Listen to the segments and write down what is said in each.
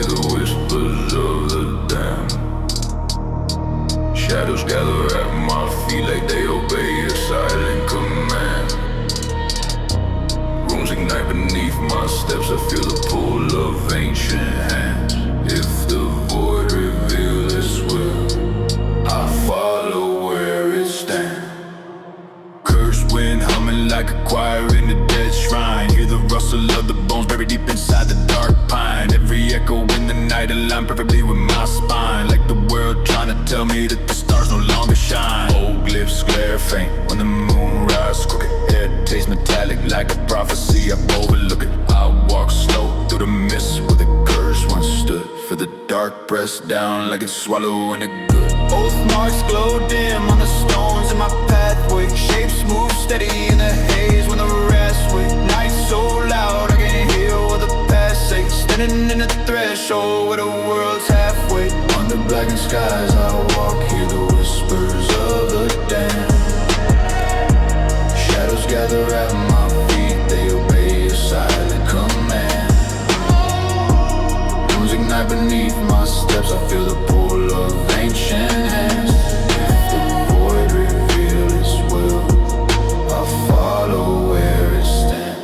hear the whispers of the damned. Shadows gather at my feet like they obey a silent command. Rooms ignite beneath my steps, I feel the pull of ancient hands. If the void reveal its will, I follow where it stands. Cursed wind humming like a choir in a dead shrine. Hear the rustle of the bones buried deep inside the dark pine. Every echo in the night align perfectly with my spine. Like the world trying to tell me that the stars no longer shine. Old lips glare faint when the moon rises crooked. Air tastes metallic like a prophecy, I overlook it. I walk slow through the mist where the curse once stood. For the dark pressed down like it's swallowing it good. Oath marks glow dim on the stones in my pathway. Shapes move steady in the haze when the rest wait. Night so loud I can't hear what the past say. Standing in the threshold where the world's halfway. Under blackened skies I walk, hear the whispers of the damned. Shadows gather at my feet, they obey a silent command. Rooms ignite beneath my steps, I feel the pull of ancient hands. If the void reveal its will, I follow where it stands.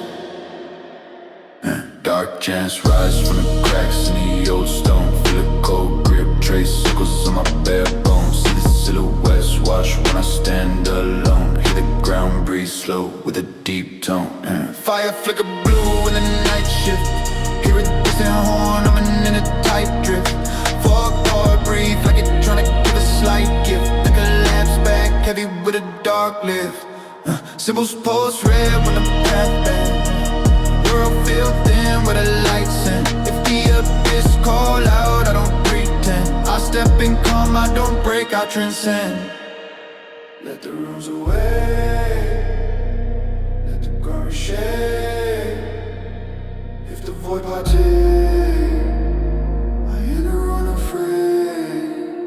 Dark chants rise from the cracks in the old stone. Feel a cold grip, trace circles on my bare bones. See the silhouettes wash when I stand alone. Hear the ground breathe slow with a deep tone. Fire flicker blue in the night shift. Hear a distant horn, I'm in a tight drift. Fog hard, breathe like it's trying to give a slight gift. The collapse back heavy with a dark lift. Symbols pulse red when the path bends. World feel thin with a lights in. If the abyss call out, I don't pretend. I step in calm, I don't break, I transcend. Let the rooms away, let the ground shake. If the void partake, I enter unafraid.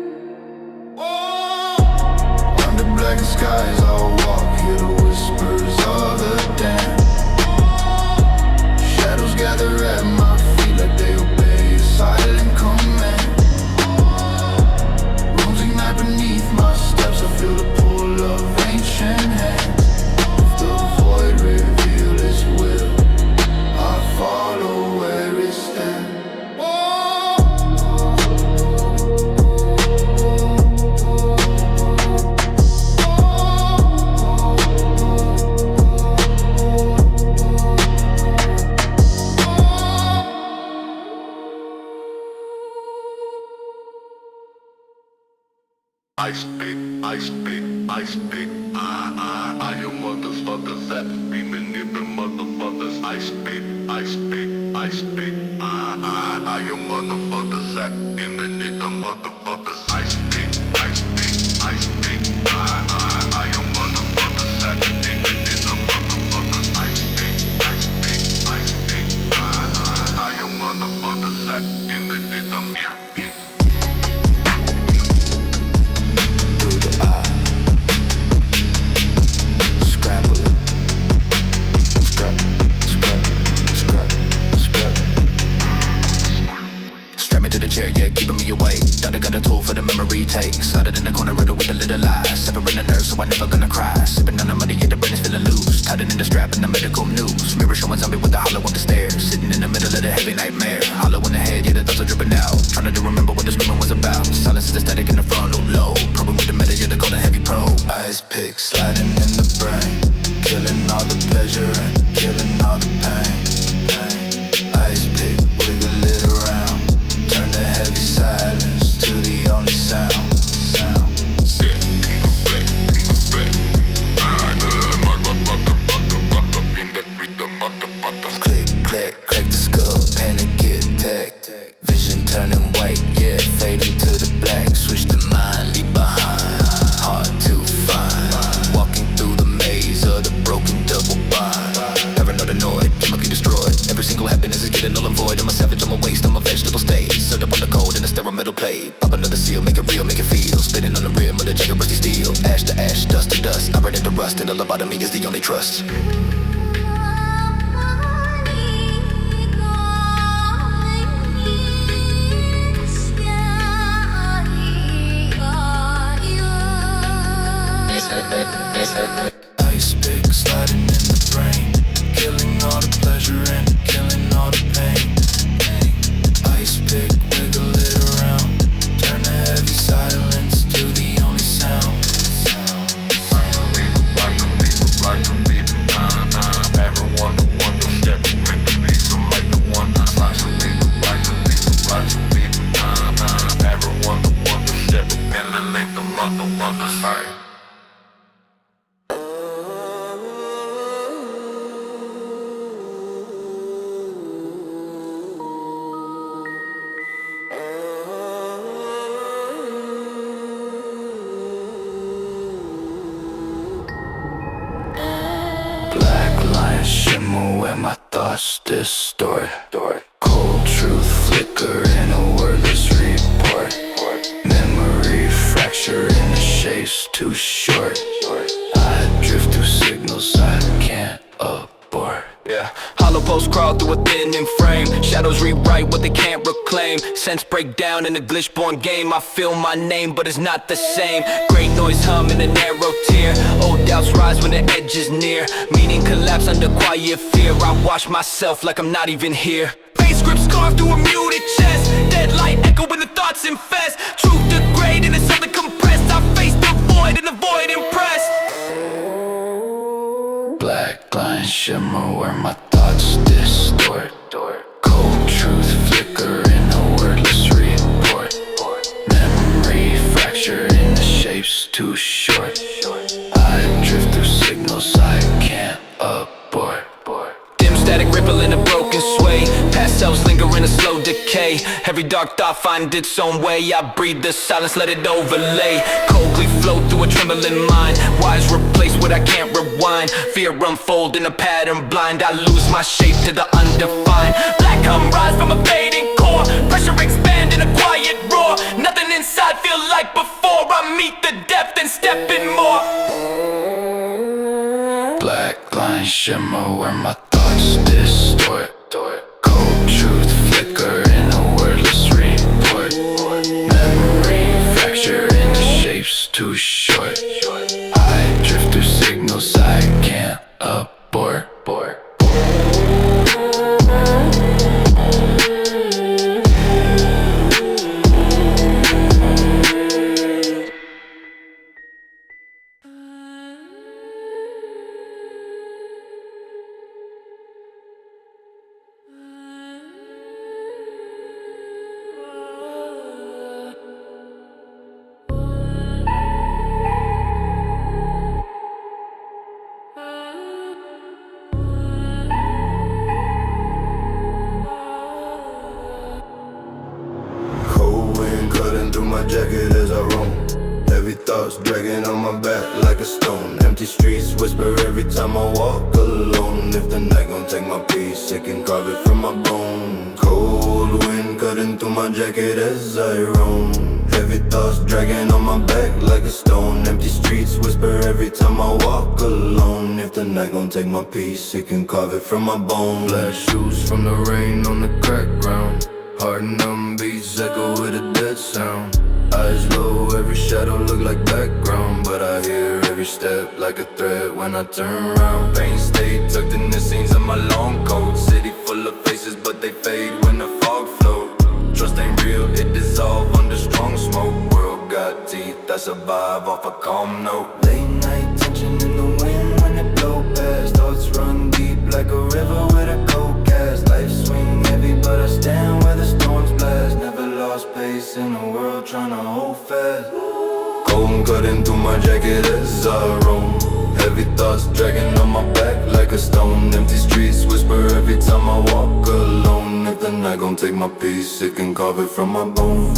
Under black skies I'll walk, hear the whispers of the damned. Shadows gather at my feet like they obey a silent command. Rooms ignite beneath my steps, I feel the pull of ancient hands. If the void reveal its will, I follow where it stands. I speak, I am motherfuckers that be manipulating motherfuckers. I speak, I am motherfuckers that be manipulating motherfuckers. I speak, I am motherfuckers that be manipulating motherfuckers. I speak, I am motherfuckers that be manipulating. Yeah, keeping me awake. Thought I got a tool for the memory take. Started in the corner, riddle with a little lies. Separating the nerves, so I never gonna cry. Sipping on the money, yeah, the brain is feeling loose. Tied in the strap in the medical news. Mirror showing zombie with the hollow on the stairs. Sitting in the middle of the heavy nightmare. Hollow in the head, yeah, the thoughts are dripping out. Trying to remember what the screaming was about. Silence is the static in the frontal lobe. Probing with the meta, yeah, they call it heavy probe. Ice pick sliding in the brain. Killing all the pleasure and killing all the pain. Ice pick, wiggle it around. Turn the heavy silence to the only sound. Click, click, crack the skull, panic attack. Vision turning white, yeah, fading to the black. Switch the mind, leave behind. Hard to find. Walking through the maze of the broken double bind. Paranoid, chemically destroyed. Every single happiness is getting null and void. I'm a savage, I'm a waste, I'm a vegetable state. Served up on the cold in a sterile metal plate. Pop another seal, make it real, make it feel. Spitting on the rim of the jagged rusty steel. Ash to ash, dust to dust. I read into rust, and the lobotomy is the only trust. shimmer where my thoughts distort. Cold truth flicker in a wordless report. Memory fracture in the shapes too short. I drift through signals I can't abort. Yeah. Hollow posts crawl through a thinning frame. Shadows rewrite what they can't reclaim. Sense break down in a glitch-born game. I feel my name, but it's not the same. Great noise hum in a narrow tear. Old doubts rise when the edge is near. Meaning collapse under quiet fear. I watch myself like I'm not even here. Face scripts carved through a muted chest. Dead light echo when the thoughts infest. Truth degrade into something compressed. I face the void and the void impressed. Black line shimmer where my thoughts distort. Cold truth flicker in a wordless report. Memory fracture in the shapes too short. I drift through signals I can't abort. Dim static ripple in a broken sway. Past selves linger in a slow decay. Every dark thought find its own way. I breathe the silence, let it overlay. Coldly flow through a trembling mind. Wise replace what I can't rewind. Fear unfold in a pattern blind. I lose my shape to the undefined. Black hum rise from a fading core. Pressure expand in a quiet roar. Nothing inside feel like before. I meet the depth and step in more. Black line shimmer where my thoughts distort. Cold truth flicker in a wordless report. Memory fracture in the shapes too short. I drift through signals I can't abort. Jacket as I roam. Heavy thoughts dragging on my back like a stone. Empty streets whisper every time I walk alone. If the night gon' take my peace, it can carve it from my bone. Cold wind cutting through my jacket as I roam. Heavy thoughts dragging on my back like a stone. Empty streets whisper every time I walk alone. If the night gon' take my peace, it can carve it from my bone. Black shoes from the rain on the cracked ground. Heart numb beats echo with a dead sound. Eyes low, every shadow look like background. But I hear every step like a threat when I turn around. Pain stay tucked in the seams of my long coat. City full of faces but they fade when the fog float. Trust ain't real, it dissolve under strong smoke. World got teeth, I survive off a calm note. Late night tension in the wind when it blow past. Thoughts run deep like a river with a cold cast. Life swing heavy but I stand where the storms blast. Never lost pace in a world trying to hold fast. Cold cutting through my jacket as I roam. Heavy thoughts dragging on my back like a stone. Empty streets whisper every time I walk alone. If the night gon' take my peace, it can carve it from my bone.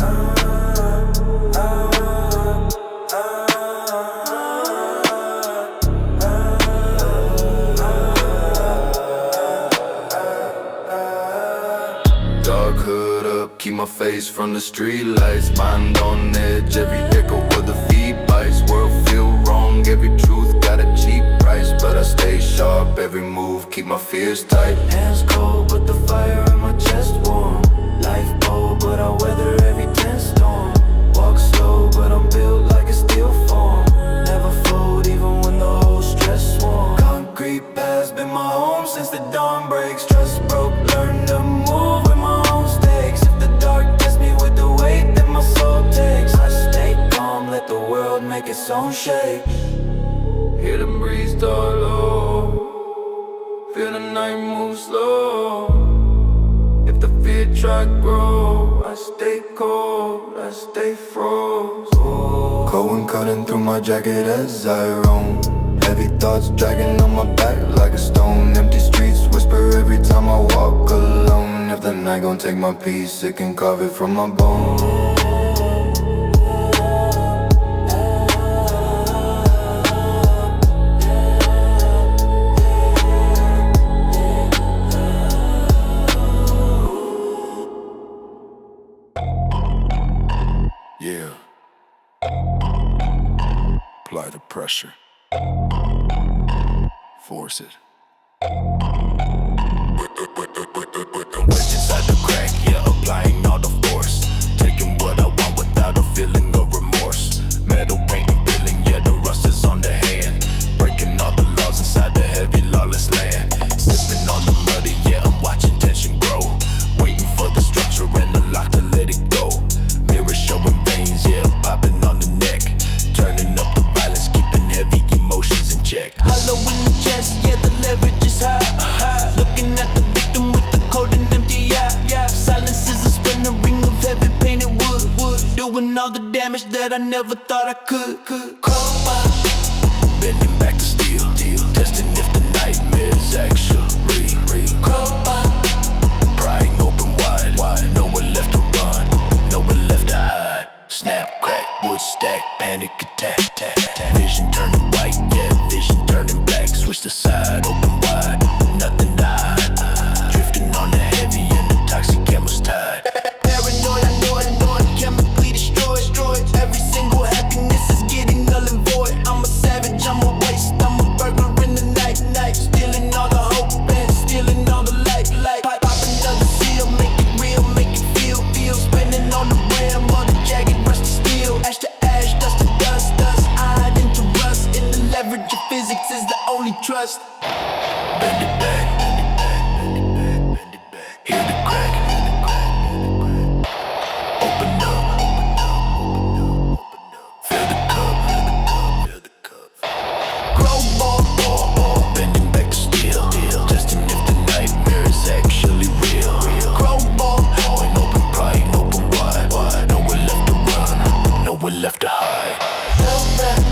Dark hood up, keep my face from the street lights. Mind on edge, every echo of the feet bites. World feel wrong, every truth got a cheap price. But I stay sharp, every move, keep my fears tight. Hands cold, but the fire in my chest warm. Life bold, but I weather every tense storm. Walk slow, but I'm built like a steel form. Never fold, even when the whole stress swarm. Concrete paths been my home since the dawn breaks. Trust broke, learn to move with my own stakes. If the dark gets me with the weight that my soul takes, I stay calm, let the world make its own shape. Hear the breeze start low, feel the night move slow. If the fear try grow, I stay cold, I stay froze. Cold wind cutting through my jacket as I roam. Heavy thoughts dragging on my back like a stone. Empty streets whisper every time I walk alone. If the night gon' take my peace, it can carve it from my bone. Yeah. Apply the pressure. Force it. Wedge inside the crack, yeah, applying all the force. Taking what I want without a feeling of remorse. Metal painting, peeling, yeah, the rust is on the hand. Breaking all the laws inside the heavy, lawless land. Sipping on the muddy, yeah, I'm watching tension grow. Waiting for the structure and the lock to let it go. Mirror showing veins, yeah, popping on the neck. Turning up the violence, keeping heavy emotions in check. Hollow in the chest, yeah, the leverage is high. Looking at the victim with the cold and empty eye. Silence is a splintering of heavy painted wood. Doing all the damage that I never thought I could. Bending back to steel, testing if the nightmare's actually real. Prying open wide, nowhere left to run, nowhere left to hide. Snap, crack, wood stack, panic attack. Vision turning white, yeah, vision turning black. Switch the side, open wide, nothing to hide. Drifting on the heavy and the toxic chemicals tide. Paranoid, I know it, chemically destroyed. Every single happiness is getting null and void. I'm a savage, I'm a waste, I'm a burglar in the night. Stealing all the hope and stealing all the light. Pop another seal, make it real, make it feel. Spinning on the rim of the jagged rusty steel. Ash to ash, dust to dust. Iron into rust. In the leverage of physics is the only trust. Bend it back, hear the crack. Open up, fill the cup. Grow ball, Bending back to steel, testing if the nightmare is actually real. grow ball. Point open, prying open wide, nowhere left to run, nowhere left to hide. Open.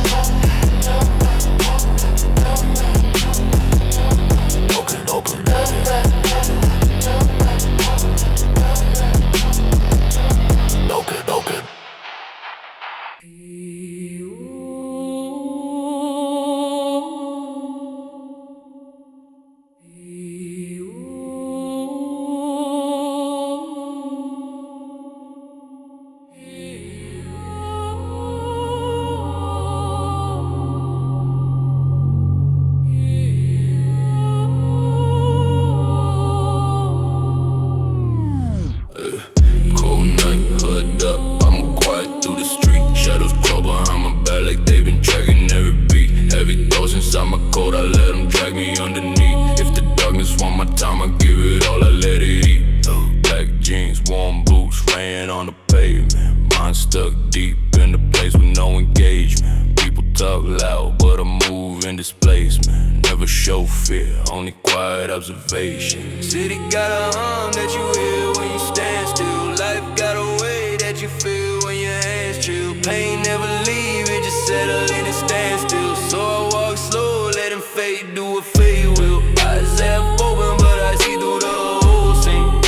Cold night, hood up, I'm quiet through the street. Shadows crawl behind my back like they've been tracking every beat. Heavy thoughts inside my coat, I let them drag me underneath. If the darkness want my time, I give it all, I let it eat. Black jeans, warm boots, rain on the pavement. Mind stuck deep in the place with no engagement. People talk loud, but I move in displacement. Never show fear, only quiet observation. City got a hum that you hear when you stand still. Life got a way that you feel when your hands chill. Pain never leave, it just settle in and stand still. So I walk slow, let him fade, do what fate will. Eyes half open, but I see through the whole scene.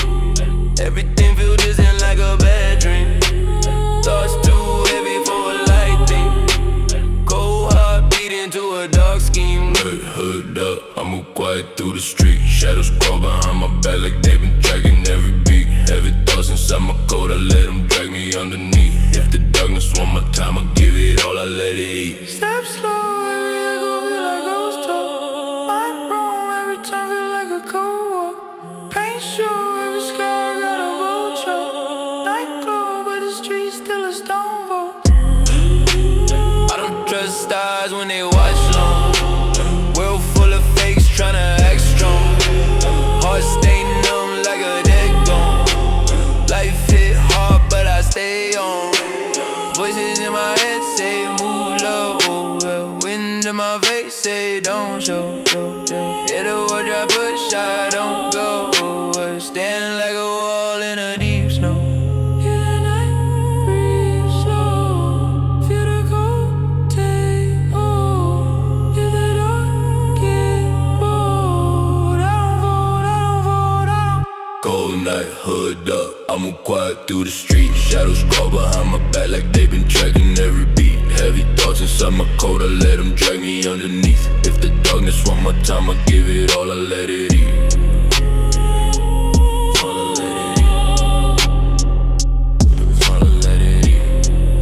Everything feel distant like a bad dream. Thoughts too heavy for a light thing. Cold heart beating to a dark scheme. Hood up, I move quiet through the street. Shadows crawl behind my back like they've been tracking every beat. Heavy thoughts inside my coat, I let them drag me underneath. If the darkness want my time, I give it all, I let it eat. Step slow, every echo feel like ghost talk. Mind wrong, every time feel like a cold walk. Paint show, every scar got a vulture. Night glow, but the streets still a stone vault. I don't trust stars when they watch long. World full of fakes tryna act strong. Heart stay numb like a dead gone. Life hit hard, but I stay on. Voices in my head say move low. Wind in my face say don't show. Hit a word I push, I don't go. Stand like a wall in a deep snow. Hear the night breathe slow. Feel the cold take hold. Hear the dark get bold. I don't fold. Cold night, hood up, I move quiet through the street. Shadows crawl behind my back like they've been tracking every beat. Heavy thoughts inside my coat, I let them drag me underneath. If the darkness want my time, I give it all, I let it eat. All I let it eat. All I let it eat.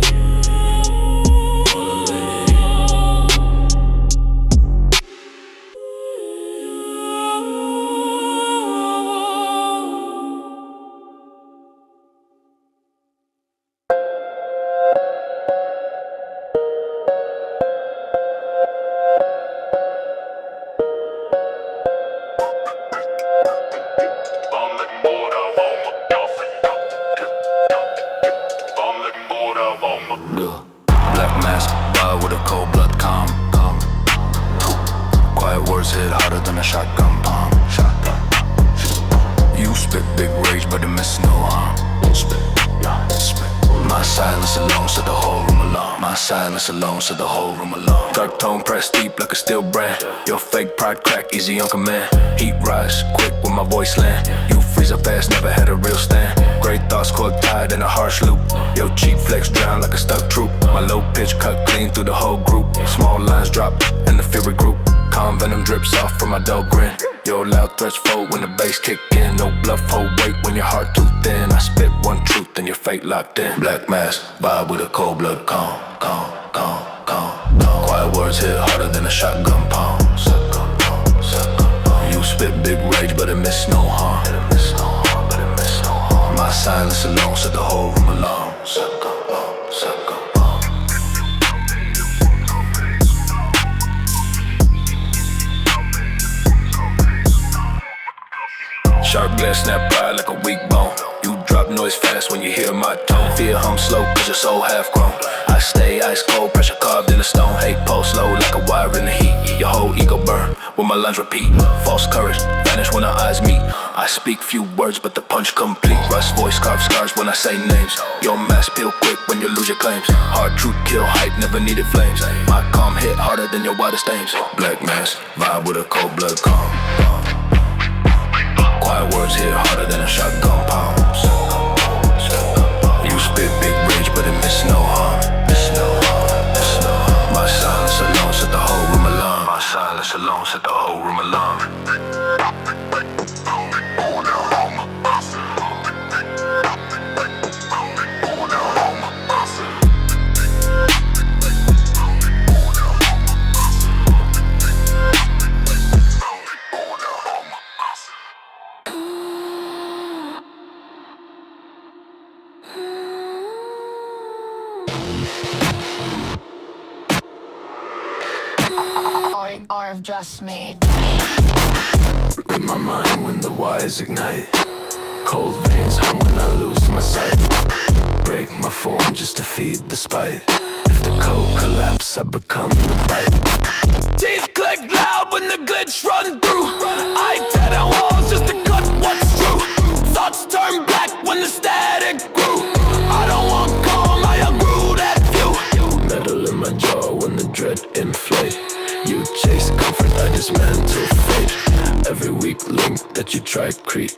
Black mask, vibe with a cold blood calm. Quiet words hit harder than a shotgun palm. You spit big rage, but it miss no harm. My silence alone set the whole room alarm. My silence alone set the whole room alarm. Dark tone pressed deep like a steel brand. Your fake pride crack easy on command. Heat rise quick when my voice land. You freeze up fast, never had a real stand. Great thoughts caught tied in a harsh loop. Your cheap flex drown like a stuck troop. My low pitch cut clean through the whole group. Small lines drop in the fury group. Calm venom drips off from my dull grin. Your loud threats fold when the bass kick in. No bluff, hold weight when your heart too thin. I spit one truth and your fate locked in. Black mask, vibe with a cold blood calm. Quiet words hit harder than a shotgun palm. You spit big rage but it miss no harm. My silence alone set the whole room alarm. Sharp glass snap pride like a weak bone. You drop noise fast when you hear my tone. Fear hum slow cause your soul half grown. I stay ice cold, pressure carved in the stone. Hate pulse low like a wire in the heat. Your whole ego burn when my lines repeat. False courage vanish when our eyes meet. I speak few words but the punch complete. Rust voice carve scars when I say names. Your mask peel quick when you lose your claims. Hard truth kill hype, never needed flames. My calm hit harder than your wildest aims. Black mask, vibe with a cold blood calm. Quiet words hit harder than a shotgun palm. You spit big rage but it miss no harm. My silence alone set the whole room alarm. My silence alone set the whole room alarm. Or have just made. In my mind when the wires ignite. Cold veins hum when I lose my sight. Break my form just to feed the spite. If the code collapse, I become the bite. Teeth click loud when the glitch run through. I tear down walls just to cut what's true. Thoughts turn black when the static grew. I don't want calm, I agree that view. Metal in my jaw when the dread inflate. You chase comfort, I dismantle fate. Every weak link that you try create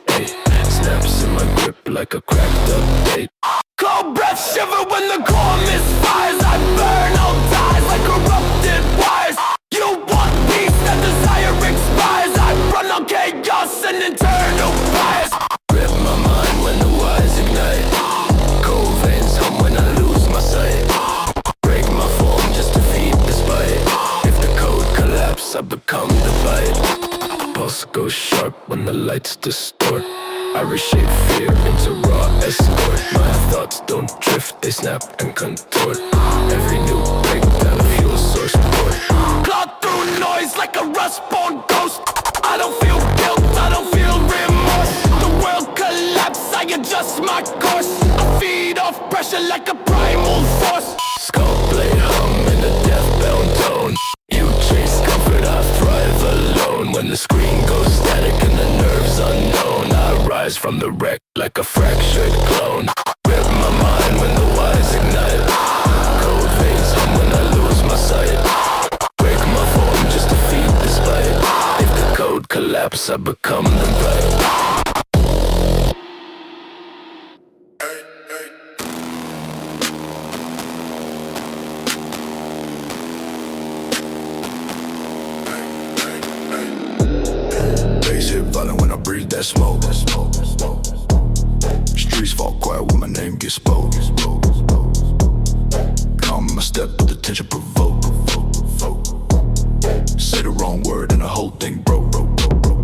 snaps in my grip like a cracked update. Cold breath shiver when the core misfires. I burn all ties like corrupted wires. You want peace, that desire expires. I run on chaos and internal bias. Rip my mind when the wires ignite. Cold veins hum when I lose my sight. Break my form just to feed the spite. I become the bite. Pulse goes sharp when the lights distort. I reshape fear into raw escort. My thoughts don't drift, they snap and contort. Every new breakdown a fuel source port. Claw through noise like a rust-born ghost. I don't feel guilt, I don't feel remorse. The world collapses, I adjust my course. I feed off pressure like a primal force. Skull blade hum in a death-bound tone. You chase comfort, I thrive alone. When the screen goes static and the nerves unknown, I rise from the wreck like a fractured clone. Rip my mind when the wires ignite. Cold veins hum when I lose my sight. Break my form just to feed the spite. If the code collapse, I become the bright. Violent when I breathe that smoke. Streets fall quiet when my name gets spoke. Calm my step with the tension provoke. Say the wrong word and the whole thing broke.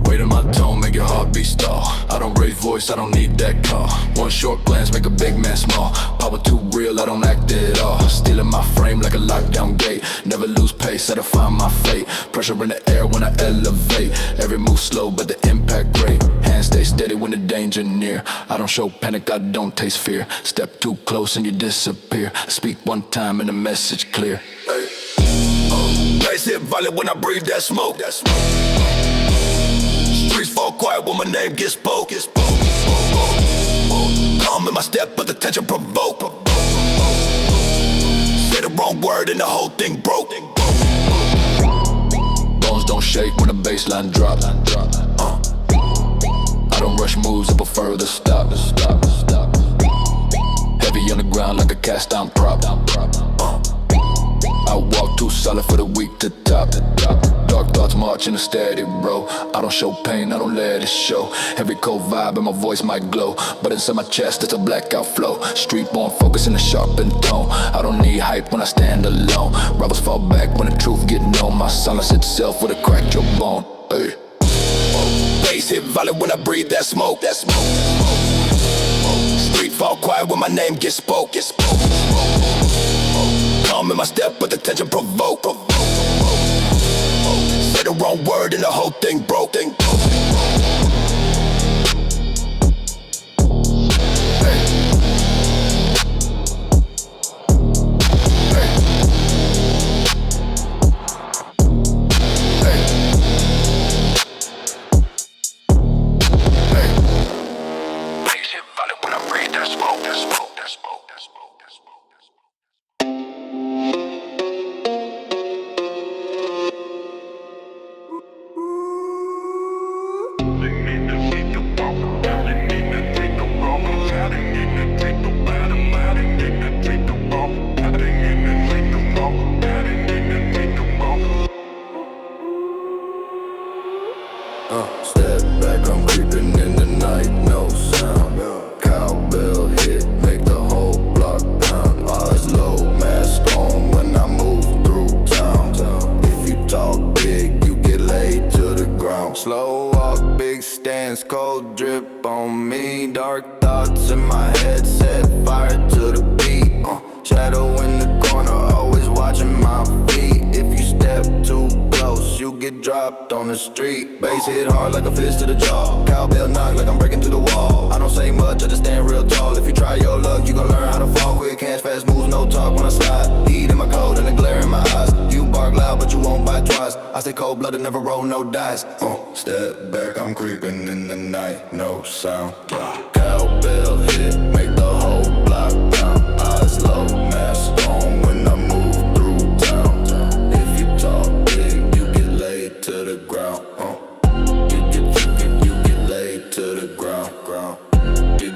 Weight in my tone make your heartbeat stall. I don't raise voice, I don't need that call. One short glance make a big man small. Power too real, I don't act at all. Stealing my frame like a lockdown gate. Never lose pace, I define my fate. Pressure in the air when I elevate. Every move slow but the impact great. plan, stay steady when the danger near. I don't show panic, I don't taste fear. Step too close and you disappear. Speak one time and the message clear. Hey. Bass hit violent when I breathe that smoke. Streets fall quiet when my name gets spoke. Calm in my step, but the tension provoke. Say the wrong word and the whole thing broke. Bones don't shake when the bassline drop. I don't rush moves, I prefer to stop. Heavy on the ground like a cast down prop. I walk too solid for the weak to top. Dark thoughts march in a steady row. I don't show pain, I don't let it show. Every cold vibe and my voice might glow, but inside my chest it's a blackout flow. Street born focus in a sharpened tone. I don't need hype when I stand alone. Rebels fall back when the truth get known. My silence itself would have cracked your bone. Hey. Bass hit violent when I breathe that smoke. Street fall quiet when my name gets spoke. Calm in my step, but the tension provoke. Say the wrong word and the whole thing broke. Step back, I'm creeping in the night, no sound. Cowbell hit, make the whole block pound. Eyes low, mask on when I move through town. If you talk big, you get laid to the ground. Slow walk, big stance, cold drip on me. Dark thoughts in my head, set fire to the beat. Shadow in the corner, always watching my feet. If you step too close, you get dropped on the street. Bass hit hard like a fist to the jaw. Cowbell knock like I'm breaking through the wall. I don't say much, I just stand real tall. If you try your luck, you gon' learn how to fall quick. Hands fast moves, no talk when I slide. Heat in my coat and the glare in my eyes. You bark loud, but you won't bite twice. I stay cold-blooded, never roll no dice. Step back, I'm creeping in the night, no sound. Cowbell hit, make the whole block down. Eyes low, mask on when I move through town. If you talk big, you get laid to the ground. You get laid to the ground. You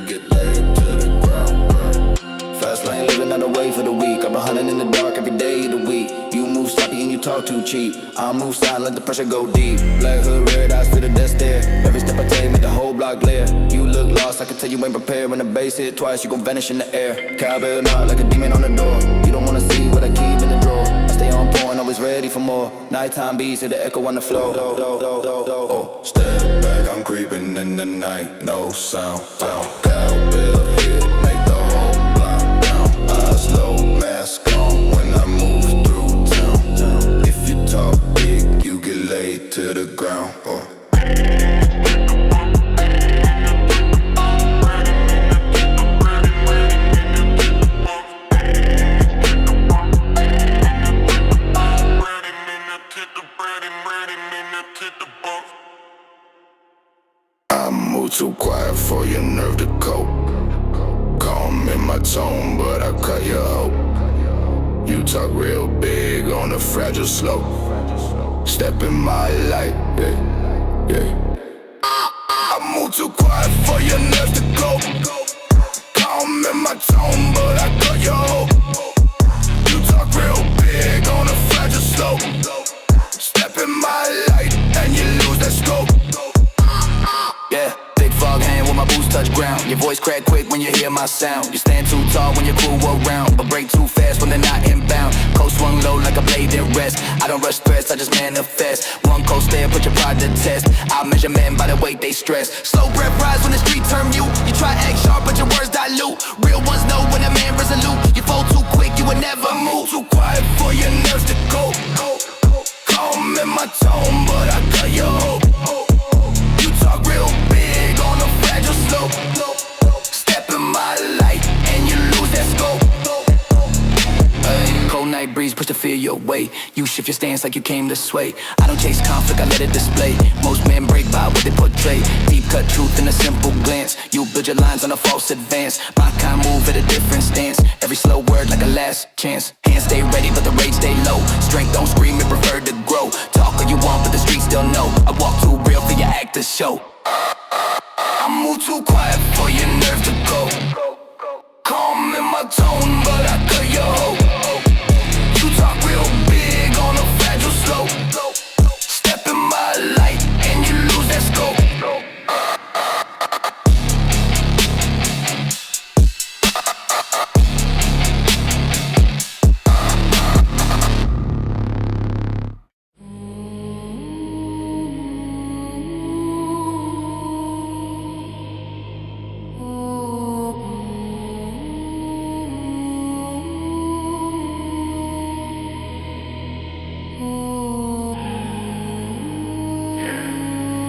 get laid to the ground. Fast lane living on the way for the week. I've been hunting in the dark every day of the week. You move sloppy and you talk too cheap. I move silent, let the pressure go deep. Black hood, red eyes, feel the death stare. Every step I take, make the whole block glare. You look lost, I can tell you ain't prepared. When the bass hit twice, you gon' vanish in the air. Cowbell knock like a demon on the door. You don't wanna see what I keep in the drawer. I stay on point, always ready for more. Nighttime beats, hear the echo on the floor. Step back, I'm creeping in the night, no sound. Cowbell hit, make the whole block down. Eyes low, mask on when I move through town. If you talk big, you get laid to the ground. I move too quiet for your nerve to cope. Calm in my tone, but I cut your hope. You talk real big on a fragile slope. Step in my light, yeah. I move too quiet for your nerves to cope. Calm in my tone, but I cut your hope. You talk real big on a fragile slope. Step in my light and you lose that scope. Yeah, thick fog hang when my boots touch ground. Your voice crack quick when you hear my sound. You stand too tall when your crew around, but break too fast when they're not inbound. Coast swung low like a blade in rest. I don't rush stress, I just manifest. One coast there, put your pride to test. I measure men by the weight they stress. Slow breath rise when the street turn mute. You try act sharp, but your words dilute. Real ones know when a man resolute. You fold too quick, you would never move. Too quiet for your nerves to cope. Calm in my tone, but I cut your hope. You talk night breeze, push the fear your way. You shift your stance like you came to sway. I don't chase conflict, I let it display. Most men break by what they portray. Deep cut truth in a simple glance. You build your lines on a false advance. My kind move at a different stance. Every slow word like a last chance. Hands stay ready but the rage stay low. Strength don't scream, it prefer to grow. Talk all you want but the streets still know. I walk too real for your act to show. I move too quiet for your nerve to go. Calm in my tone but I cut your hoe. You talk real big on a fragile slope. Step in my light and you lose that scope.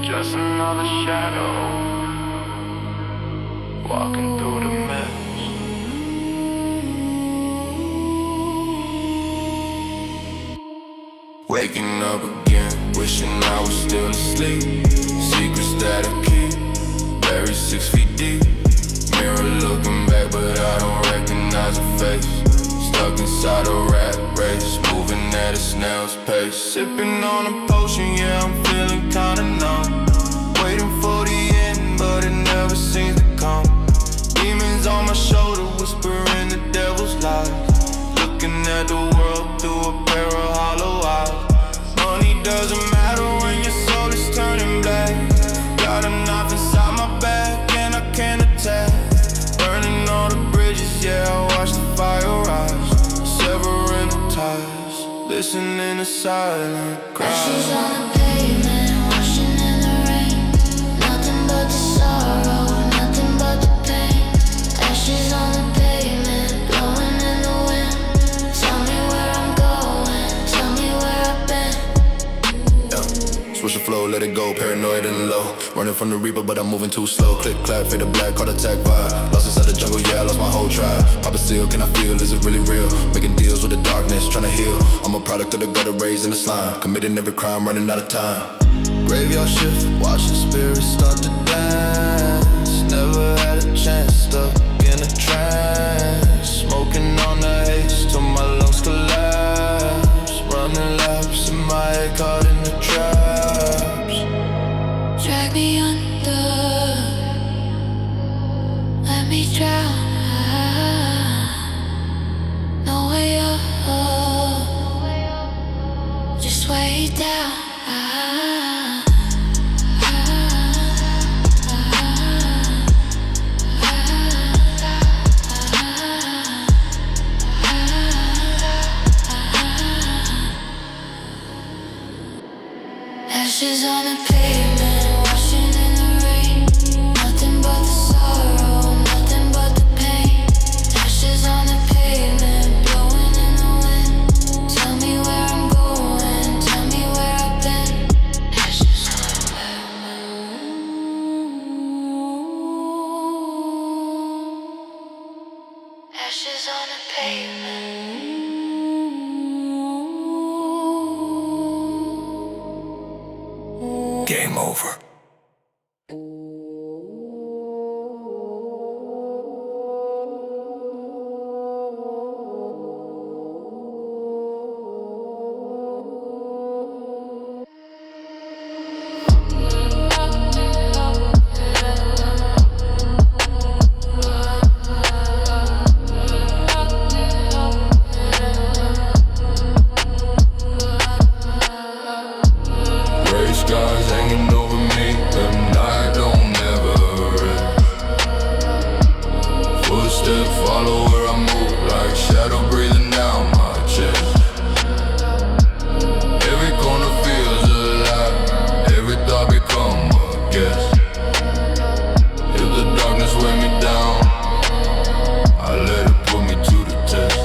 Just another shadow, walking through the mist. Waking up again, wishing I was still asleep. Secrets that I keep, buried 6 feet deep. Mirror looking back, but I don't recognize a face. Stuck inside a rat race, moving at a snail's pace. Sipping on a potion, yeah, I'm feeling kinda numb. Waiting for the end, but it never seems to come. Demons on my shoulder, whispering the devil's lies. Looking at the world through a pair of hollow eyes. Money doesn't matter when your soul is turning black. Got a knife inside my back and I can't attack. Burning all the bridges, yeah, I watch the fire rise. Severing the ties, listening to silent cries. Ashes on the pavement, washing in the rain. Nothing but the sorrow, nothing but the pain. Ashes on the pavement, blowing in the wind. Tell me where I'm going, tell me where I've been. Yeah. Switch the flow, let it go, paranoid and low. Running from the reaper, but I'm moving too slow. Click, clap, fade to black, heart attack vibe. Lost inside the jungle, yeah, I lost my whole tribe. Pop a seal, can I feel, is it really real? Making deals with the darkness, trying to heal. I'm a product of the gutter, raised in the slime. Committing every crime, running out of time. Graveyard shift, watching spirits start to dance. Never had a chance, stuck in a trance. Smoking on the haze till my lungs collapse. Running laps in my head, caught in the traps. Drag me under, let me drown. No way up, just way down. Ashes on the pavement, washing in the rain. Nothing but the sorrow, nothing but the pain. Ashes on the pavement, blowing in the wind. Tell me where I'm going, tell me where I've been. Ashes on the pavement. Ashes on the pavement. Game over. Gray skies hanging over me, the night don't ever rest. Footsteps follow where I move, like shadow breathing down my chest. Every corner feels alive, every thought become a guess. If the darkness weigh me down, I let it put me to the test.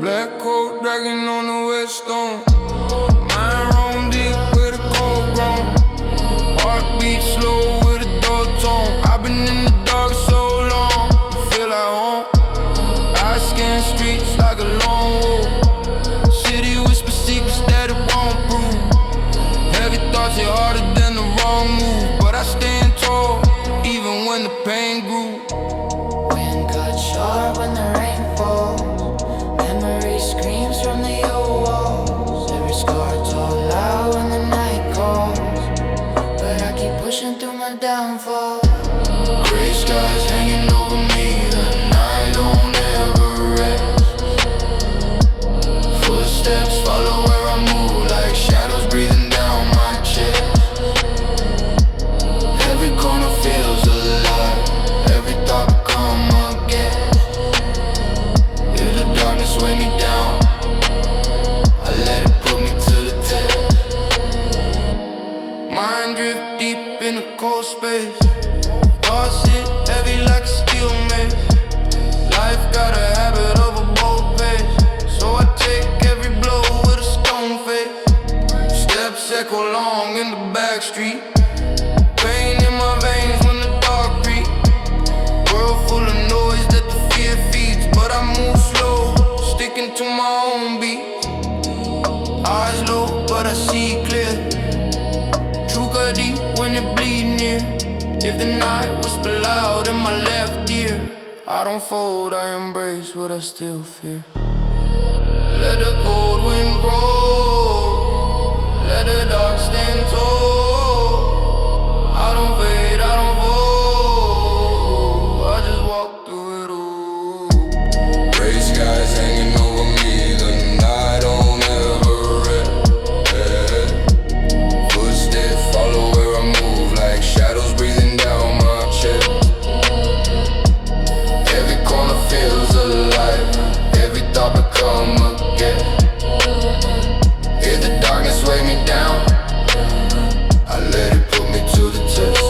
Black coat dragging on the whetstone. Mind roam deep with a cold grown. Heartbeat slow with a dull tone. I've been in the dark so long, feel like home. I Wind cut short when the rain falls. Memory screams from the old walls. Every scar told loud when the night calls. But I keep pushing through my downfall. Gray skies hanging over me, the night don't ever rest. Footsteps follow where I move, like shadows breathing down my chest. Every corner feels alive, every thought become a guess. If the darkness weigh me down, I let it put me to the test. Mind drift deep in a cold space. Thoughts hit heavy like a steel mace. Life got a habit of a bold pace, so I take every blow with a stone face. Steps echo long in the back street. Pain in my veins when the dark creep. World full of noise that the fear feeds, but I move slow, sticking to my own beat. Eyes low, but I see clear. True cut deep when it bleed near. If the night whisper loud in my left ear, I don't fold, I embrace what I still fear. Let the cold wind roll, let the dark stand tall. I don't fade, I don't fall, I just walk through it all. Gray skies hanging over me, the night don't ever rest. Footsteps follow where I move, like shadows breathing down my chest. Every corner feels alive, every thought become a guess. If the darkness weigh me down, I let it put me to the test.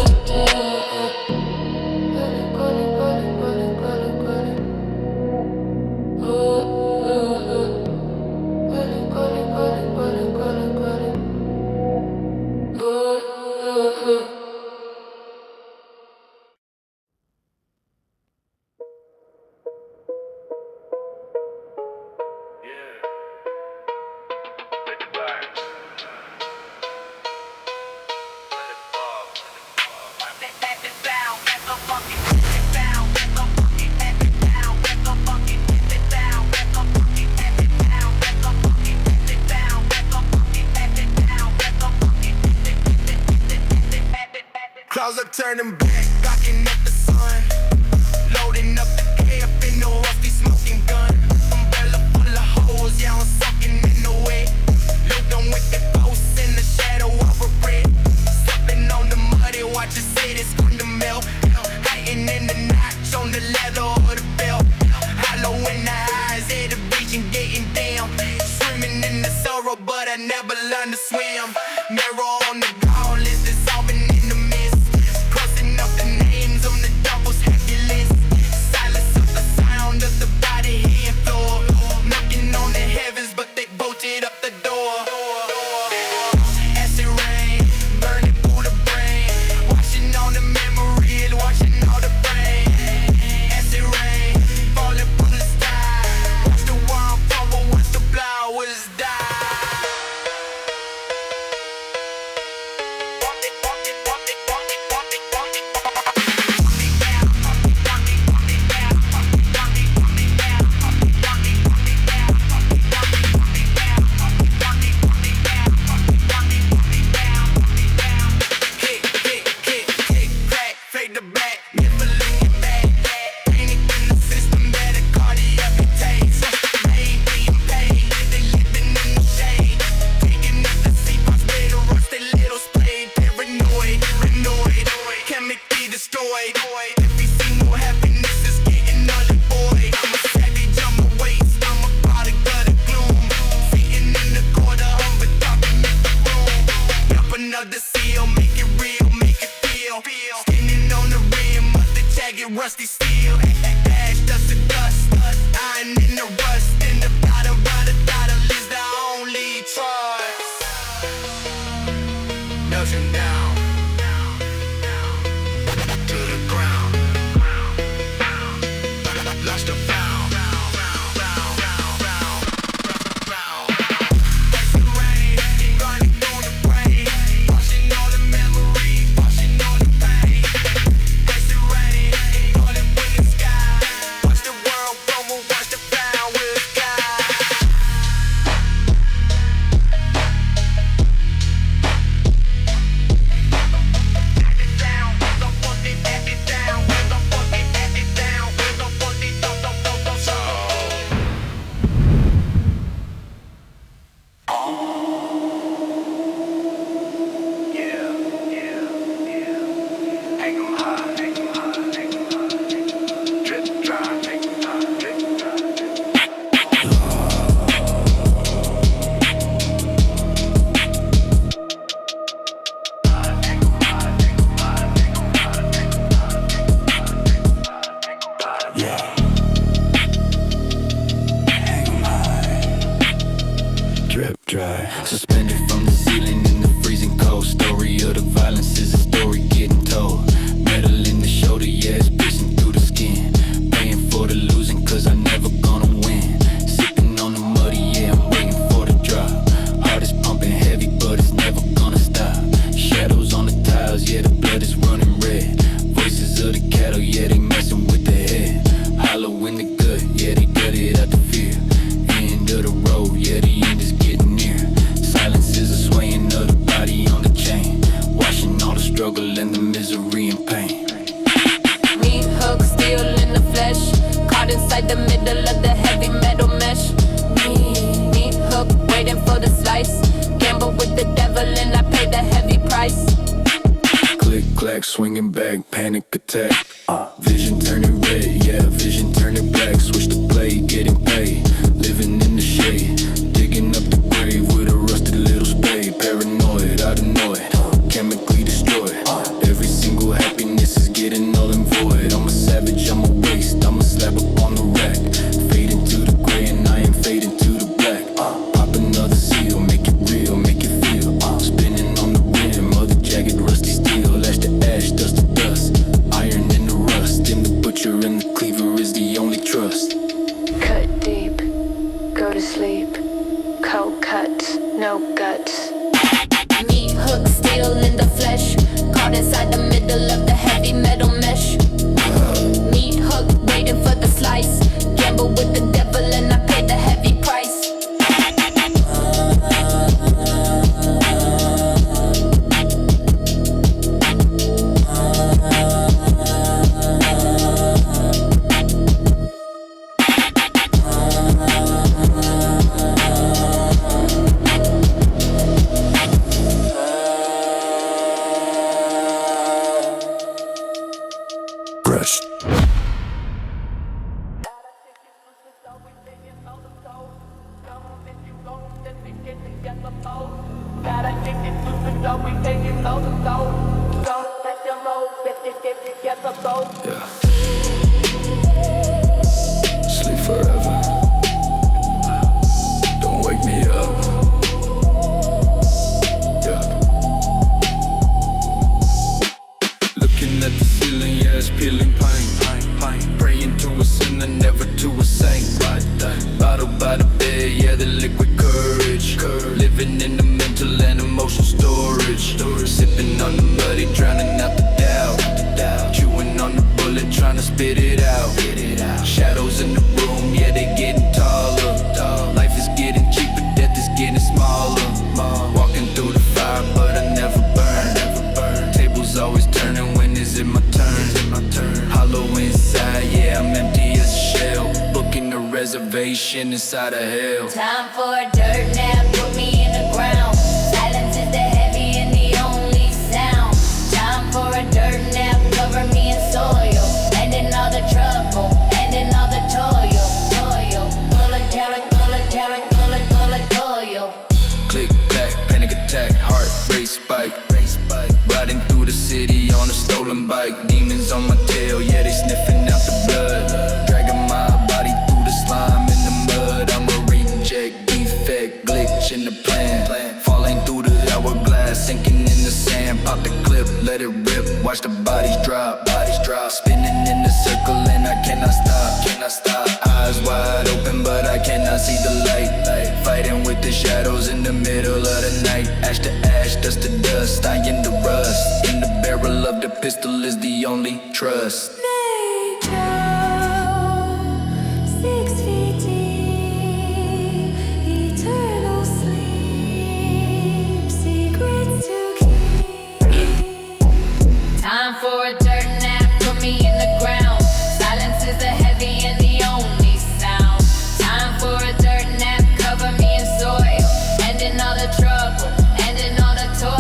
Clouds are turning back, blocking up the sun. Loading up the K up in the rusty smoking gun. Umbrella full of holes, yeah, I'm sucking in the way. Look on with the ghosts in the shadow of a brick. Stepping on the muddy, watch the city scream to melt. Heighten in the notch on the leather or the belt. Hollow in the eyes, at the beach and getting down. Swimming in the sorrow, but I never learned to swim. Mirror on the gauntlet, dissolving in the mist. Crossing up the names on the doubles, heavy list. Silence of the sound of the body hitting floor. Knocking on the heavens, but they bolted up the door. Acid rain, burning through the brain. Washing on the memories, washing all the brain. Acid rain, falling from the sky. Watch the world crumble, watch the flowers die. Fade the back, never looking back. Painted in the system that a cardiac takes. Made, being paid, they living in the shade. Taking up the seat, spray the rust, they little splayed. Paranoid, annoyed, chemically destroyed. Every single happiness is getting unemployed. I'm a savage, I'm a waste, I'm a product of the gloom. Sitting in the corner, I'm a document the room. Drop another seal, make it real, make it feel. Standing on the rim of the jagged rusty steel. Ash, dust to dust, iron in the rust. In the bottom, by the bottle is the only choice. Melting down to the ground. Lost the found. Running through the brain, washing all the memories, washing all the pain. Acid rain, calling tech. Vision turning red, yeah, vision turning black. Switch the play, getting paid. Living in the shade, digging up the grave with a rusty little spade. Paranoid, I don't know it, chemically destroyed. Every single happiness is getting null and void. I'm a savage, I'm a waste, I'm a slab up on the rack. Fade into the gray and I am fading to the black. Pop another seal, make it real, make it feel. Spinning on the rim of the jagged rusty steel. Ash to ash, dust to dust, iron in the rust. In the butcher and the cleaver is the only trust. Cut deep, go to sleep. Cold cuts, no guts. Meat hook steel in the flesh, caught inside the middle of the heavy metal mesh. Meat hook waiting for the slice. Gamble with the devil and I pay the heavy price. Fresh. Yeah. Sleep forever. Don't wake me up. Yeah. Looking at the ceiling, yeah, it's peeling pine. Praying to a sinner, never to a saint. Bottle by the bed, yeah, the liquid courage. Living in the mental and emotional storage. Sipping on the muddy, drowning out the doubt. Chewing on the bullet, trying to spit it out. Shadows in the room, yeah, they getting taller. Life is getting cheaper, death is getting smaller. Walking through the fire, but I never burn. Tables always turning, when is it my turn? Hollow inside, yeah, I'm empty as a shell. Booking a reservation inside of hell. Time for a dirt nap, put me in the ground. Silence is the heavy and the only sound. Time for a dirt nap, cover me in soil. Ending all the trouble, ending all the toil. Bullet, toil. Click back, panic attack, heart rate spike. Riding through the city on a stolen bike. Demons on my tail, yeah, they sniffing out the blood. Dragging my body through the slime in the mud. I'm a reject, defect, glitch in the plan. Falling through the hourglass, sinking in the sand. Pop the clip, let it rip, watch the bodies drop. Spinning in the circle and I cannot stop. Eyes wide open but I cannot see the light. Fighting with the shadows in the middle of the night. Ash to ash, dust to dust, I in the rust. In the barrel of the pistol is the only trust. Nature, 6 feet deep, eternal sleep, secrets to keep. Time for a dirt nap, put me in the ground. Silence is the heavy and the only sound. Time for a dirt nap, cover me in soil. Ending all the trouble, ending all the toil.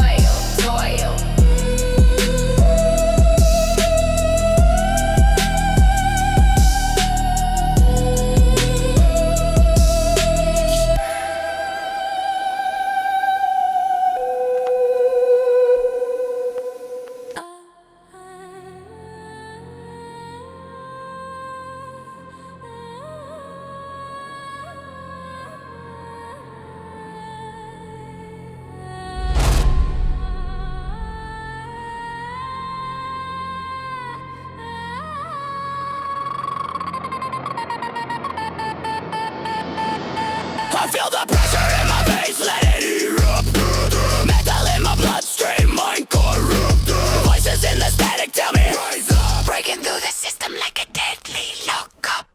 I feel the pressure in my face, let it erupt. Metal in my bloodstream, mind corrupt. Voices in the static tell me rise up. Breaking through the system like a deadly lockup.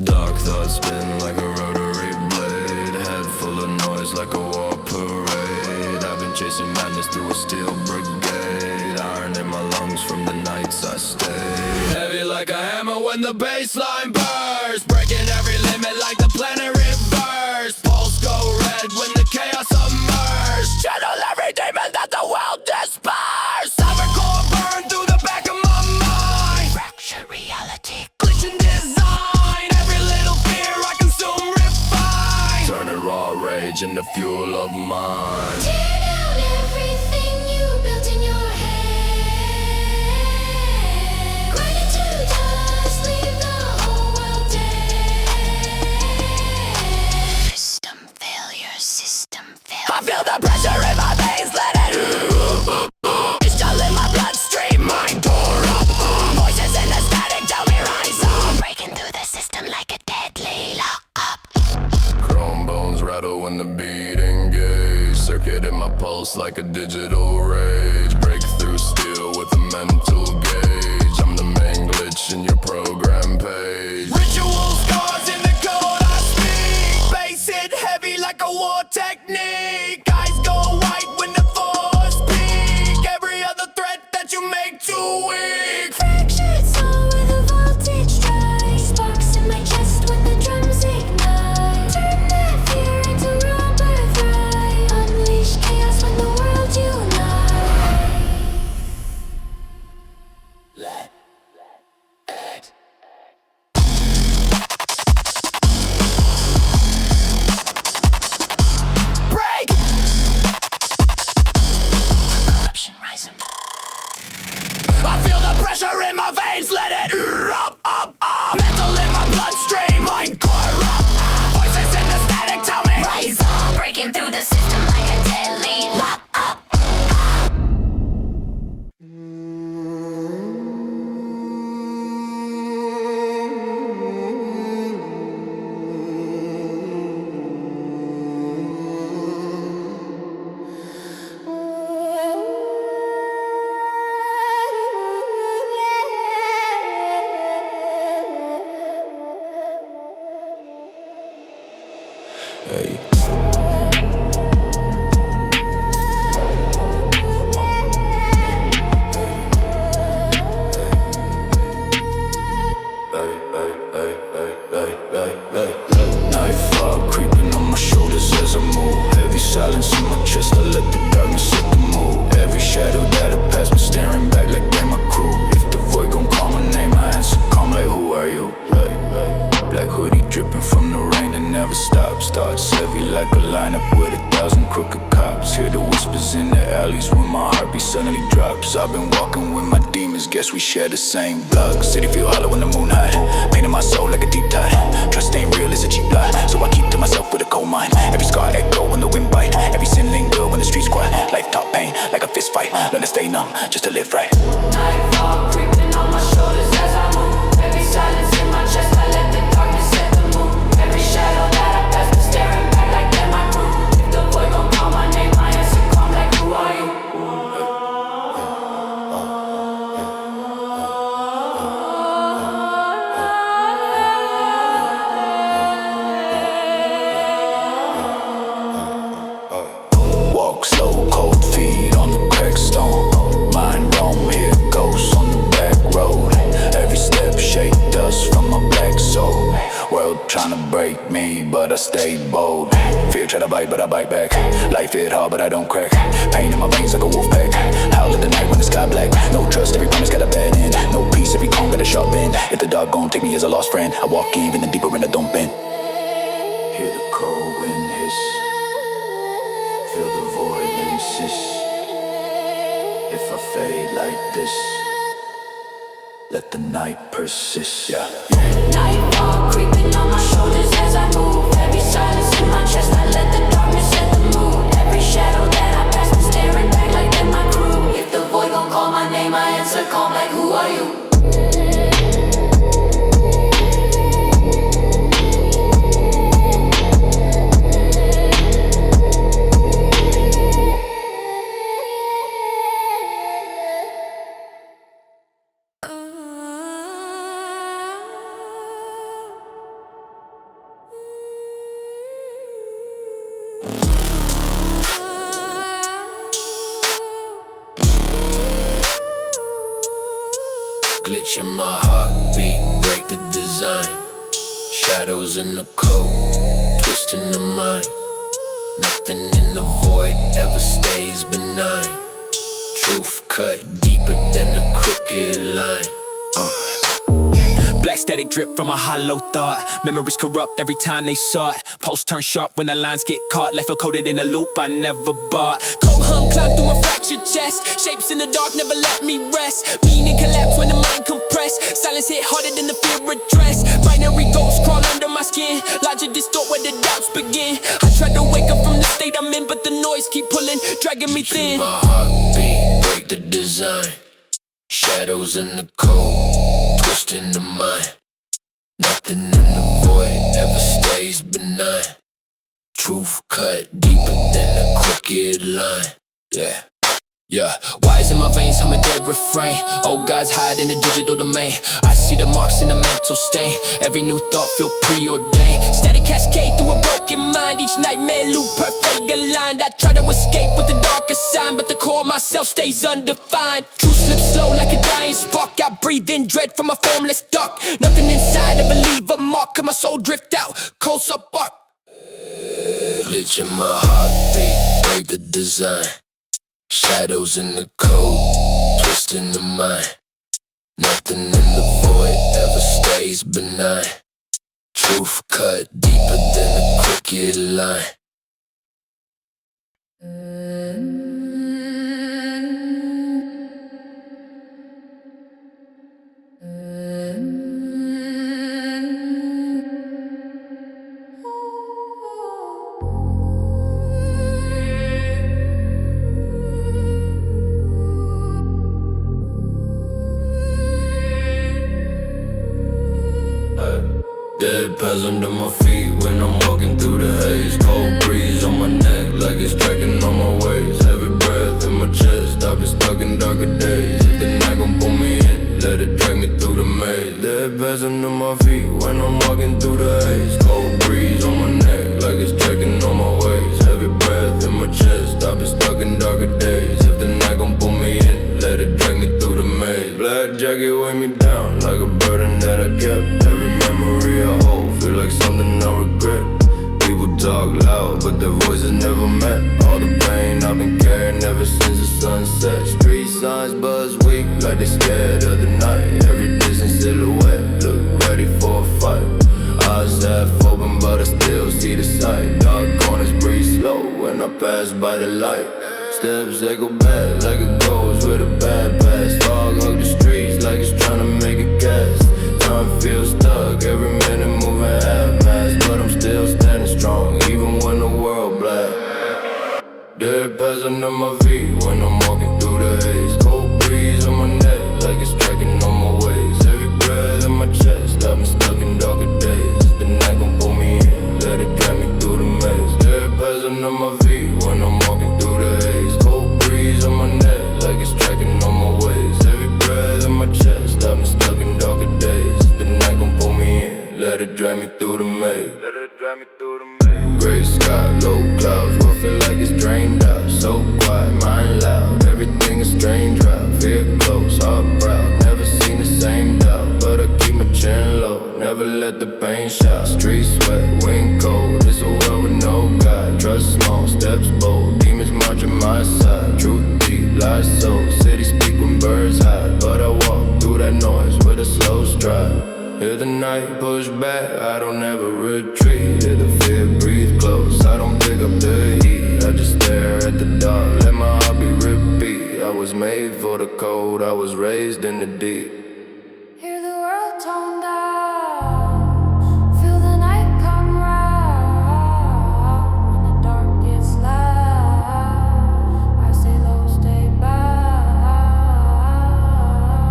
Dark thoughts spin like a rotary blade. Head full of noise like a war parade. I've been chasing madness through a steel brigade. Iron in my lungs from the nights I stayed. Heavy like a hammer when the bassline bursts. Breaking every limit like the planet reverse. Pulse go red when the chaos emerges. Channel every demon that the world disperses. Cybercore burn through the back of my mind. Glitch in design, every little fear I consume, refine. Turning raw rage into fuel of mine. Tear down everything you built in your head. Grind it to dust, leave the whole world dead. System failure, system failure. I feel the pressure in my veins, let it it's still in my bloodstream, mind tore up. Voices in the static tell me rise up. Breaking through the system like a deadly lock-up. Chrome bones rattle when the beat engage. Circuit in my pulse like a digital rage. Breakthrough steel with a mental gauge. I'm the main glitch in your program page. Ritual scars in the code I speak. Bass hit heavy like a war technique. Eyes go white when the force peak. Every other threat that you make too weak. Fractured soul with a voltage strike. Sparks in my chest when the drums ignite. Turn that fear into raw birthright. Unleash chaos when the world unites. Let it break. Corruption rising. I feel the pressure in my veins, let it up. Mental in my bloodstream, mind corrupt. Voices in the static tell me Rise up, breaking through the system like a deadly lock-up. Hey. Nightfall creeping on my shoulders as I move. Heavy silence in my chest, I let the darkness set the mood. Every shadow that I pass me staring back like they're my crew. If the void gon' call my name, I answer calm like who are you? Black hoodie dripping from the rain that never stops. Thoughts heavy like a lineup with 1,000 crooked cops. Hear the whispers in the alleys when my heartbeat suddenly drops. I've been walking with my demons, guess we share the same block. City feel hollow in the moon high, painting my soul like a deep tide. Trust ain't real, it's a cheap lie, so I keep to myself with a cold mind. Every scar echo when the wind bite, every sin linger when the streets quiet. Life taught pain like a fist fight, learn to stay numb just to live right. nightfall creeping on my shoulders as I move. Heavy silence in my chest, I let the darkness set the mood. Every shadow that I pass me staring back like they're my crew. If the void gon' call my name, I answer calm like who are you? Walk slow, cold feet on the cracked stone. Mind roam, hear ghosts on the back road. Every step shake dust from my black soul. World tryna break me, but I stay bold. Fear try to bite, but I bite back. Life hit hard, but I don't crack. Pain in my veins like a wolf pack. Howl at the night when the sky black. No trust, every promise got a bad end. No peace, every calm got a sharp bend. If the dark gon' take me as a lost friend, I walk even deeper in the dump bend. Hear the cold wind hiss. Feel the void insist. If I fade like this, let the night persist. Yeah. Nightfall creeping on my shoulders as I move. Heavy silence in my chest, I let the darkness set the mood. Every shadow that I pass me staring back like they're my crew. If the void gon' call my name, I answer calm like who are you? Glitch in my heartbeat, break the design. Shadows in the code, twisting the mind. Nothing in the void ever stays benign. Truth cut deeper than the crooked line. Static drip from a hollow thought. Memories corrupt every time they saw it. Pulse turn sharp when the lines get caught. Life coded in a loop I never bought. Cold hum climb through my fractured chest. Shapes in the dark never let me rest. Meaning collapse when the mind compress. Silence hit harder than the fear address. Binary ghosts crawl under my skin. Logic distort where the doubts begin. I tried to wake up from the state I'm in, but the noise keep pulling, dragging me thin. My heartbeat, break the design. Shadows in the cold, twisting the mind. Nothing in the void ever stays benign. Truth cut deeper than a crooked line. Yeah. Yeah, wires in my veins, I'm a dead refrain. Old gods hide in the digital domain. I see the marks in the mental stain. Every new thought feel preordained. Static cascade through a broken mind. Each nightmare loop perfect aligned. I try to escape with the darkest sign, but the core of myself stays undefined. Truth slips slow like a dying spark. I breathe in dread from a formless dark. Nothing inside ever leave a mark. Cause my soul drift out, cold so bark. Glitch in my heartbeat, break the design. Shadows in the cold, twisting the mind. Nothing in the void ever stays benign. Truth cut deeper than a crooked line. Dead pads under my feet when I'm walking through the haze. Cold breeze on my neck like it's striking on my waist. Heavy breath in my chest, I've been stuck in darker days. If the night gon' pull me in, let it drag me through the maze. Dead pads under my feet when I'm walking through the haze. Cold breeze on my neck like it's striking on my waist. Heavy breath in my chest, I've been stuck in darker days. If the night gon' pull me in, let it drag me through the maze. Black jacket weigh me down like a burden that I kept. Every memory I hold feel like something I regret. People talk loud, but their voices never met. All the pain I've been carrying ever since the sunset. Street signs buzz weak like they scared of the night. Every distant silhouette look ready for a fight. Eyes half open, but I still see the sight. Dark corners breathe slow when I pass by the light. Steps echo back like a ghost with a bad past. Dog hug the streets like it's trying to make a cast. Time feels stuck, every minute moving half-mast. But I'm still standing strong, even when the world black. Dead pads under my feet when I'm walking through the haze. Cold breeze on my neck like it's striking on my waist. Every breath in my chest, I've been stuck in darker days. The night gon' pull me in, let it drag me through the maze. Dead pads under my feet when I'm walking through the haze. Cold breeze on my neck like it's striking on my waist. Every breath in my chest, I've been stuck in darker days. The night gon' pull me in, let it drag me through the maze. Gray sky, low clouds, what feel like it's drained out. So quiet, mind loud, everything is strange route. Fear close, heart proud, never seen the same doubt. But I keep my chin low, never let the pain shout. Street sweat, wind cold, it's a world with no God. Trust small, steps bold, demons marching my side. Truth deep, lies so, city speak when birds hide. But I walk through that noise with a slow stride. Hear the night push back, I don't ever retreat. Hear the fear breathe close, I don't pick up the heat. I just stare at the dark, let my heart be repeat. I was made for the cold, I was raised in the deep. Hear the world tone down, feel the night come round. When the dark gets loud, I stay low, stay bound.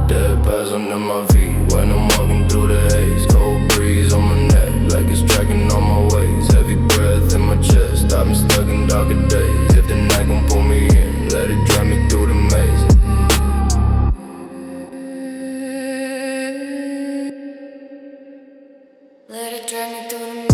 Dead pads under my feet when I'm walking through the haze. Cold breeze on my neck like it's striking on my waist. Heavy breath in my chest, I've been stuck in darker days. If the night gon' pull me in, let it drag me through the maze. Let it drag me through the maze.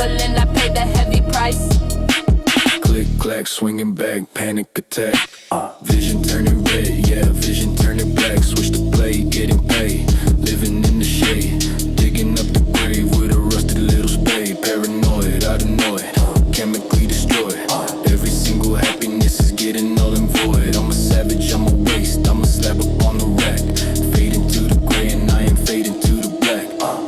devil and I pay the heavy price. Click, clack, swinging back, panic attack. Vision turning red, yeah, vision turning black. Switch to play, getting paid. Living in the shade, digging up the grave with a rusty little spade. Paranoid, I don't know it, chemically destroyed. Every single happiness is getting null and void. I'm a savage, I'm a waste, I'm a slab up on the rack. Fade into the gray and I am fading to the black.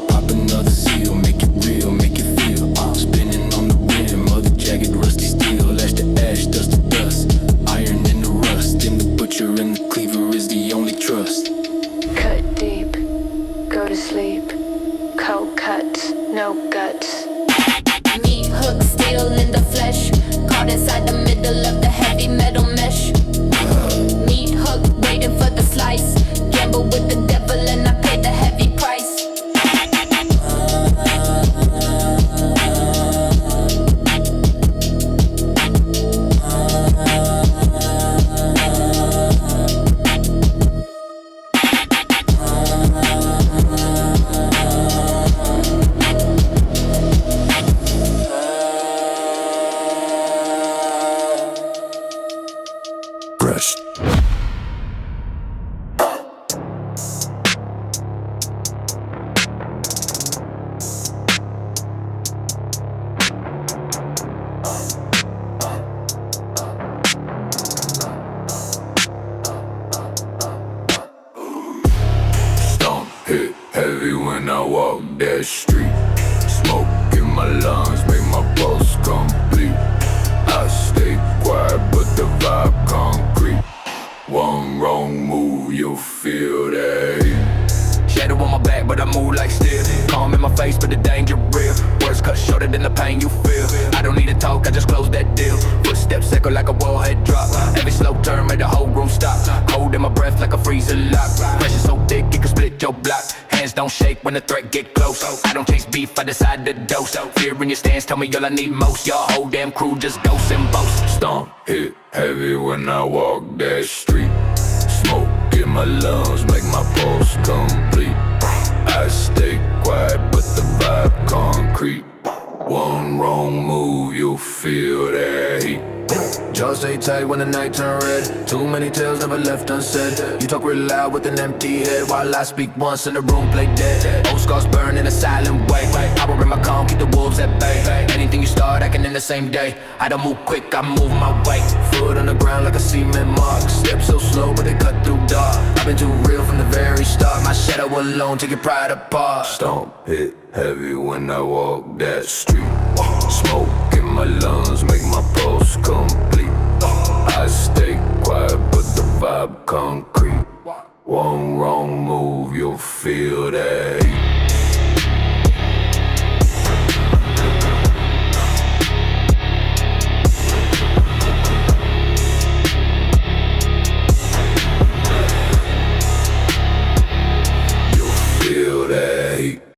Pop another seal, make it real, make it feel. Spinning on the rim of the jagged rusty steel. Ash to ash, dust to dust, iron in the rust. In the butcher and the cleaver is the only trust. Cut deep, go to sleep. Cold cuts, no guts. Meat hook steel in the flesh, caught inside the middle of the heavy metal mesh. Meat hook waiting for the slice. Gamble with the devil and I pay the heavy price. Fresh. Stomp hit heavy when I walk that street. Smoke in my lungs, make my pulse complete. I stay quiet, but the vibe concrete. One wrong move, you'll feel that heat. Shadow on my back, but I move like steel. Calm in my face, but the danger real. Words cut shorter than the pain you feel. I don't need to talk, I just close that deal. Footsteps echo like a wallhead drop. Every slow turn made the whole room stop. Cold in my breath like a freezer lock. Pressure so thick it can split your block. Hands don't shake when the threat get close. I don't chase beef, I decide to dose. Fear in your stance, tell me all I need most. Your whole damn crew just ghosts and boast. Stomp hit heavy when I walk that street. Smoke in my lungs, make my pulse complete. I stay quiet, but the vibe concrete. One wrong move, you'll feel that heat. Jaws stay tight when the night turn red. Too many tales never left unsaid. You talk real loud with an empty head, while I speak once and the room play dead. Old scars burn in a silent way. Power in my calm, keep the wolves at bay. Anything you start, I can end the same day. I don't move quick, I move my way. Foot on the ground like a cement mark. Step so slow, but they cut through dark. I've been too real from the very start. My shadow alone, take your pride apart. Stomp hit heavy when I walk that street. Smoke in my lungs, make my pulse complete. I stay quiet, but the vibe concrete. One wrong move, you'll feel that heat.